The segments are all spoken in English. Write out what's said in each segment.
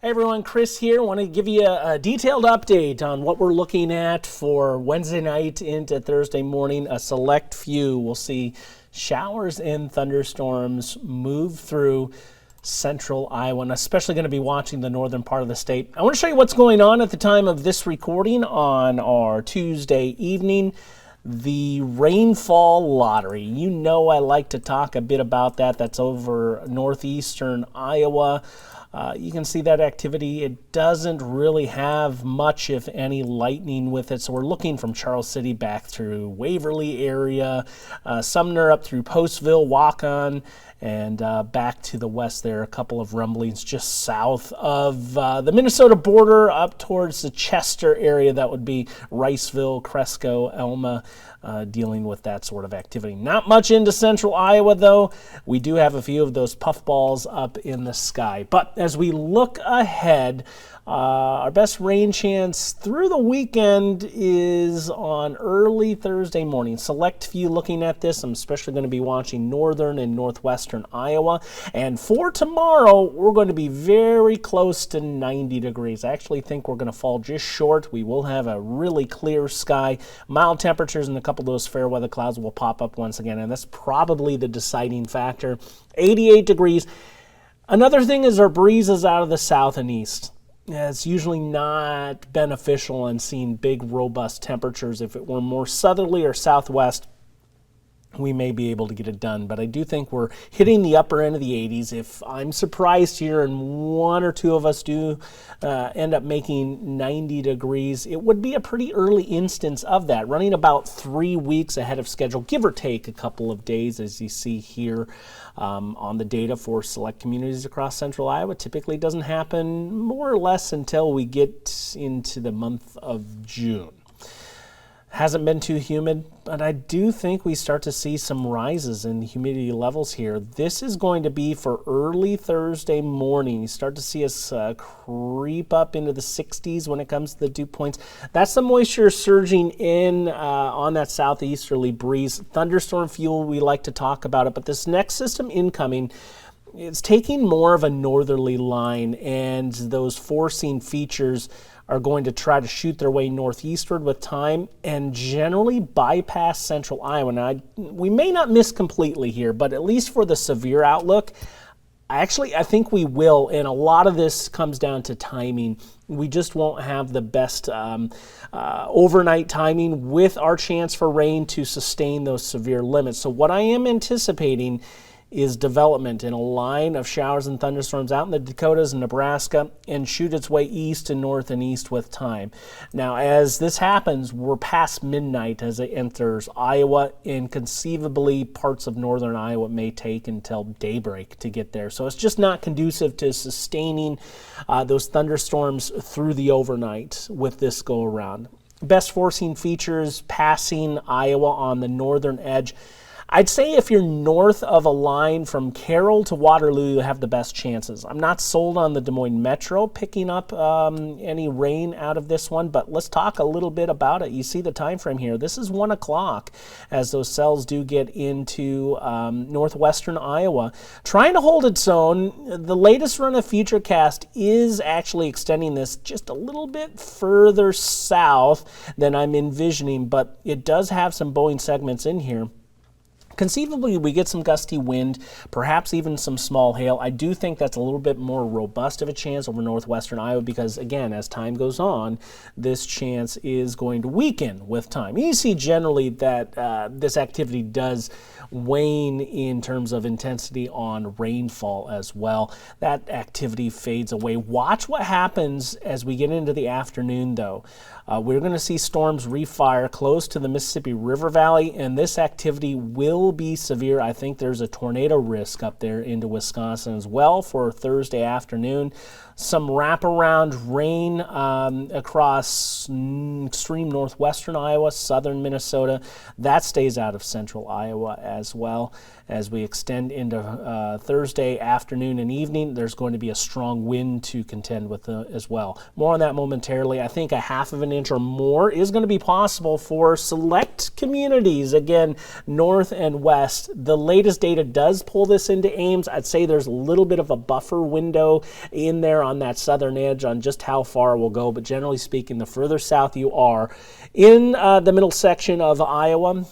Hey everyone, Chris here. I want to give you a detailed update on what we're looking at for Wednesday night into Thursday morning. A select few will see showers and thunderstorms move through central Iowa, and especially going to be watching the northern part of the state. I want to show you what's going on at the time of this recording on our Tuesday evening. The rainfall lottery. You know I like to talk a bit about that. That's over northeastern Iowa. You can see that activity. It doesn't really have much, if any, lightning with it. So we're looking from Charles City back through Waverly area, Sumner up through Postville, Waukon, and back to the west there. A couple of rumblings just south of the Minnesota border up towards the Chester area. That would be Riceville, Cresco, Elma, dealing with that sort of activity. Not much into central Iowa, though. We do have a few of those puffballs up in the sky. But as we look ahead, our best rain chance through the weekend is on early Thursday morning. Select few looking at this. I'm especially going to be watching northern and northwestern Iowa. And for tomorrow, we're going to be very close to 90 degrees. I actually think we're going to fall just short. We will have a really clear sky. Mild temperatures and a couple of those fair weather clouds will pop up once again. And that's probably the deciding factor. 88 degrees. Another thing is our breezes out of the south and east. It's usually not beneficial in seeing big, robust temperatures. If it were more southerly or southwest, we may be able to get it done. But I do think we're hitting the upper end of the 80s. If I'm surprised here and one or two of us do end up making 90 degrees, it would be a pretty early instance of that, running about 3 weeks ahead of schedule, give or take a couple of days, as you see here on the data for select communities across central Iowa. Typically doesn't happen more or less until we get into the month of June. Hasn't been too humid, but I do think we start to see some rises in the humidity levels here. This is going to be for early Thursday morning. You start to see us creep up into the 60s when it comes to the dew points. That's the moisture surging in on that southeasterly breeze. Thunderstorm fuel, we like to talk about it, but this next system incoming, it's taking more of a northerly line, and those forcing features are going to try to shoot their way northeastward with time and generally bypass central Iowa. Now, we may not miss completely here, but at least for the severe outlook, I think we will, and a lot of this comes down to timing. We just won't have the best overnight timing with our chance for rain to sustain those severe limits. So what I am anticipating is development in a line of showers and thunderstorms out in the Dakotas and Nebraska and shoot its way east and north and east with time. Now, as this happens, we're past midnight as it enters Iowa, and conceivably parts of northern Iowa may take until daybreak to get there. So it's just not conducive to sustaining those thunderstorms through the overnight with this go around. Best forcing features passing Iowa on the northern edge. I'd say if you're north of a line from Carroll to Waterloo, you have the best chances. I'm not sold on the Des Moines Metro picking up any rain out of this one, but let's talk a little bit about it. You see the time frame here. This is 1 o'clock as those cells do get into northwestern Iowa. Trying to hold its own. The latest run of Futurecast is actually extending this just a little bit further south than I'm envisioning, but it does have some Boeing segments in here. Conceivably, we get some gusty wind, perhaps even some small hail. I do think that's a little bit more robust of a chance over northwestern Iowa because, again, as time goes on, this chance is going to weaken with time. You see generally that this activity does wane in terms of intensity on rainfall as well. That activity fades away. Watch what happens as we get into the afternoon, though. We're going to see storms refire close to the Mississippi River Valley, and this activity will be severe. I think there's a tornado risk up there into Wisconsin as well for Thursday afternoon. Some wraparound rain across extreme northwestern Iowa, southern Minnesota. That stays out of central Iowa as well. As we extend into Thursday afternoon and evening, there's going to be a strong wind to contend with as well. More on that momentarily. I think a half of an inch or more is going to be possible for select communities, again, north and and west. The latest data does pull this into Ames. I'd say there's a little bit of a buffer window in there on that southern edge on just how far we'll go, but generally speaking, the further south you are in the middle section of Iowa,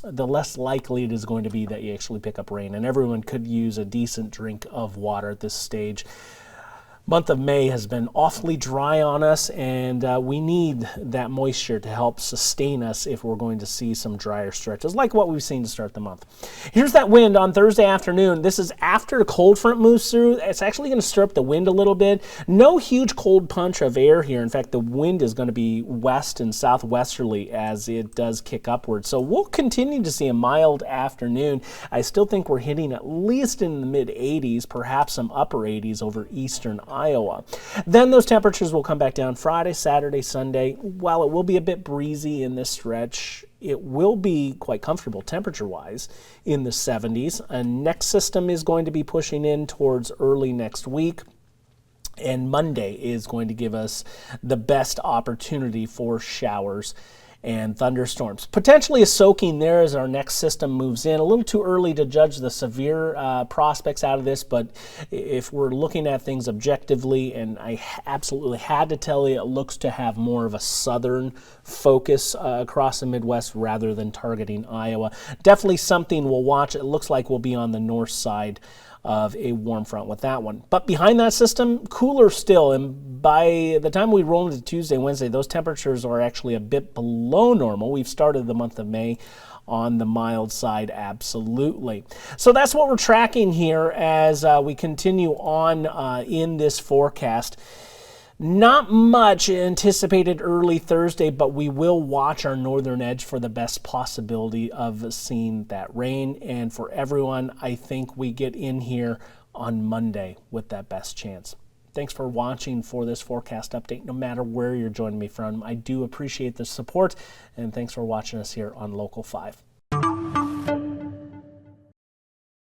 the less likely it is going to be that you actually pick up rain, and everyone could use a decent drink of water at this stage. Month of May has been awfully dry on us, and we need that moisture to help sustain us if we're going to see some drier stretches like what we've seen to start the month. Here's that wind on Thursday afternoon. This is after the cold front moves through. It's actually going to stir up the wind a little bit. No huge cold punch of air here. In fact, the wind is going to be west and southwesterly as it does kick upward. So we'll continue to see a mild afternoon. I still think we're hitting at least in the mid 80s, perhaps some upper 80s over eastern Iowa. Then those temperatures will come back down Friday, Saturday, Sunday. While it will be a bit breezy in this stretch, it will be quite comfortable temperature-wise in the 70s. A next system is going to be pushing in towards early next week. And Monday is going to give us the best opportunity for showers and thunderstorms. Potentially a soaking there as our next system moves in. A little too early to judge the severe prospects out of this, but if we're looking at things objectively, and I absolutely had to tell you, it looks to have more of a southern focus across the Midwest rather than targeting Iowa. Definitely something we'll watch. It looks like we'll be on the north side of a warm front with that one. But behind that system, cooler still, and by the time we roll into Tuesday, Wednesday, those temperatures are actually a bit below normal. We've started the month of May on the mild side, absolutely. So that's what we're tracking here as we continue on in this forecast. Not much anticipated early Thursday, but we will watch our northern edge for the best possibility of seeing that rain. And for everyone, I think we get in here on Monday with that best chance. Thanks for watching for this forecast update, no matter where you're joining me from. I do appreciate the support, and thanks for watching us here on Local 5.